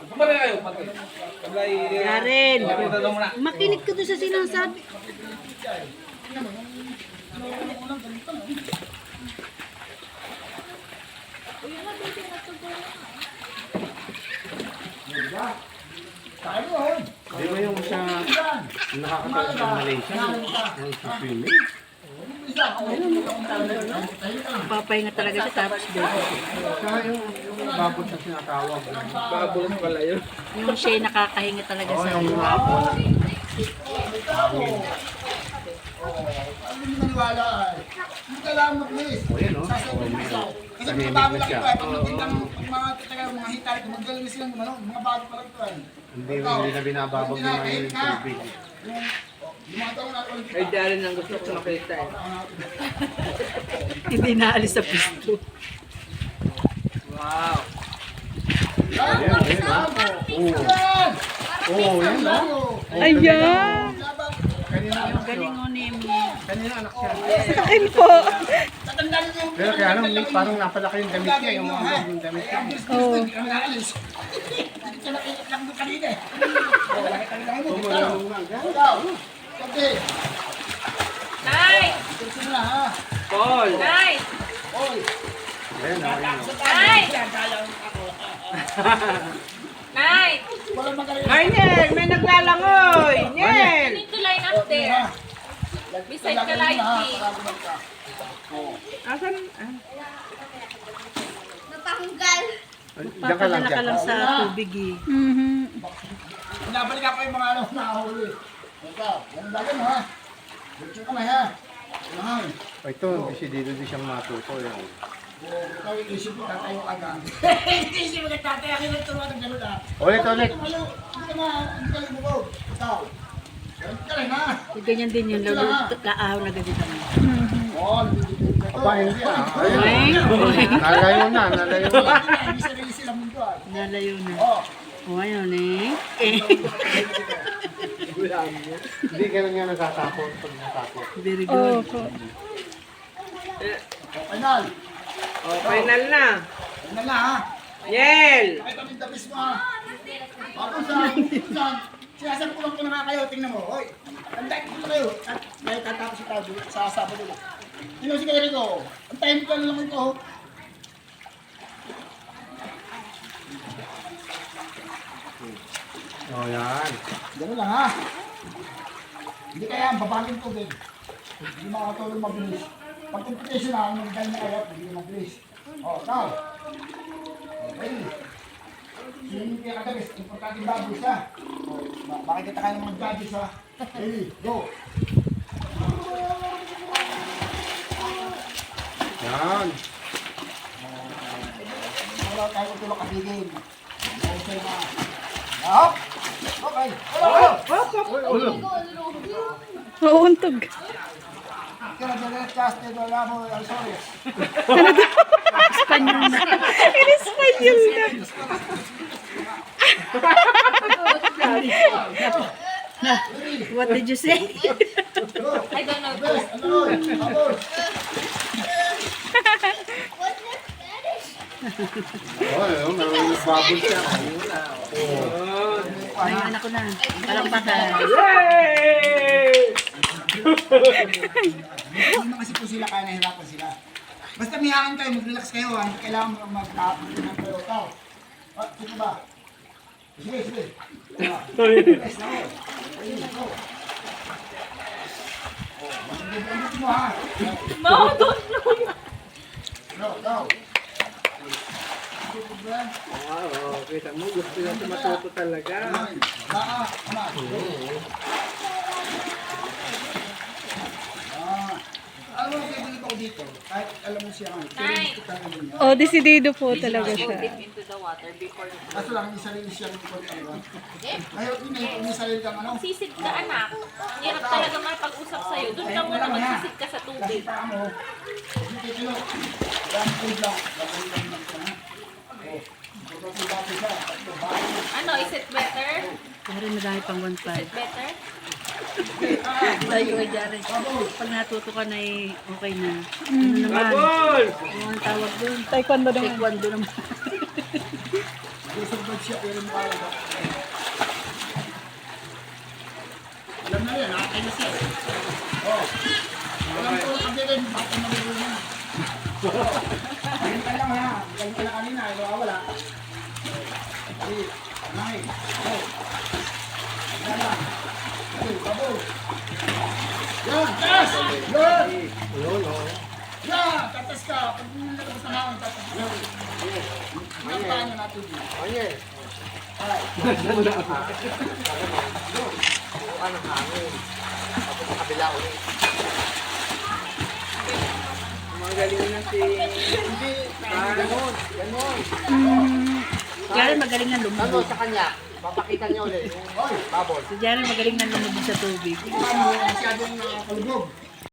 Kumari kayo, pati. Karen, makinig ka doon sa sinasabi. Di ba yung sa nakakatawa sa Malaysia? Yung sa swimming? Papahinga talaga siya tapos doon. Saka yung babot na sinatawag. Babol pala yun. Yung siya nakakahinga talaga Oo, sa yung hapon. Ano mo maniwala ay? Hindi ka lang mag-miss. O yan o. Sasabihin mo siya. Kasi Tahimik mga bago na lang siya. ito eh. Pag magandang mga tatagal, mga hitari, magaling silang mga bago pa lang ito eh. Hindi na binababag ng mga yung tubig. Yung mga taon natin ulit Ay, dahil ang gusto ko nakita eh. Hindi naalis sa pisto. Wow. Oo, yan o. Ayan! Yung galing mo ni Emi. Kanina anak siya. Akin po. Tatandaan niyo yung... Pero kaya lang, parang napalaki yung damit niya. Yung mga yung damit niya. Oh. Hindi ka naalis. Hindi ka nakikita lang doon kanina eh. Laki ka lang mo. Ikaw. Okay. Nay! Sige na ha. Paul! Nay! Oy. Ayan o. Nay! Nay! Walang magaling. Ay, Nel! May naglalangoy! Nel! You need to line up there. Beside the light key. Asan? Diyan ka lang Papadala ka dyan. lang sa tubig eh. Binabalik ako yung mga ano nahuli. Ikaw, yan ang dagay mo ha. Dito ka na ha. Yan. O ito, desidido din siyang matuto. Yan. Ikaw yung isip mo, tatayo ka agad. Isip mo, tatayo ka ng turuan ng gano'n ha. Ulit, ulit. Hindi ka lumubog. Ikaw. Yan ka rin ha. Ganyan din yun. Laahaw na ganito mo. Oo, nabibigay ka to. Aba, hindi ah. Ayun. Nalayo na, nalayo na. Hindi sarili sila mundo ha. Nalayo na. Oo. O ayun eh. Hindi ganun nga nagkatapon pag natapon. Very good. Opo. Final. Oh, final na. Final na ha. Nel! Kahit ang tapis mo ha. Tapos sinasabi ko lang po na nga kayo, tingnan mo. Hoy, antayin ko kayo. At dahil tatapos si Tado sa Sabado ulit. Tingnan mo si Kairito. Antayin ko lang ito. O yan. Gano'n lang ha. Hindi kaya babagin tubig. Hindi makakatulong mabilis. Pag competition na, ang magdal na kayo, hindi na mabilis. O, ikaw. Okay. Sino kaya kadalis? Importante bago siya. Bakit kita kayo ng mga judges ha? Okay, go. Yan. Wala tayo tulog kabigin. Okay na. Hop! Okay. Wala! Mauuntog. Kaya direct de Dolamo Alzores. Espanyol na. In-Espanyol na. What did you say? I don't know. Bes, ano? Vamos. O, yun. Nagbabol siya. Ay, anak ko na. Palampakan. Yay! Hindi naman kasi po sila kaya nahirapan sila. Basta mihaan kayo, mag-relax kayo ha. Hindi kailangan mag-tapos ng kayo. Ikaw. Sige ba? Sige, sige. Bes, ako. Sige, go. Masagod mo ha. No, don't know. Go, go. Wow, kita mo, gusto niya sa matuto talaga. Alam mo, pwede ko dito. Kahit alam mo siya nga. Nay. Oh, desidido po talaga Go siya. deep into the water before you... Kaso lang, hindi sarili siya ng ikot talaga. Ngayon, hindi sarili kang ano. Sisid ka, anak. Hirap talaga makipag-usap sa'yo. Doon ka muna magsisid ka sa tubig. Kita mo. Hindi kilo. Yan, food lang. Gagawin lang lang siya. Pagkakul dati siya. Ano, is it better? Pero madami pang 1.5. Better? Tayo kay Jared. Pag natuto ka na eh, okay na. Ano naman? Babol! Ano ang tawag doon? Taekwondo naman. Taekwondo naman. Susunod siya, pero mukha lang ba? Alam na yan, nakakay na siya. Oh. Alam ko, kami rin, bakit naman yan? Ganyan ka lang ha, ganyan ka lang kanina, ay wala. Ay, anay, oh. Yan lang. Ay, babo. Yan, taas! Yan! Yun, oh. Yan, tatas ka. Pag nilagos na hangin, tatas ka. Ang paano natin dito? Anye. Ay. Buka ng hangin. Tapos sa kabila ulit. Mga galing na si... Hindi. Ganon. Ganon. Jared magaling na Ano lumubog. sa kanya? Papakita niyo ulit yung bubble. Si Jared magaling na lumubog sa tubig. Paano, masyadong nakakalubog.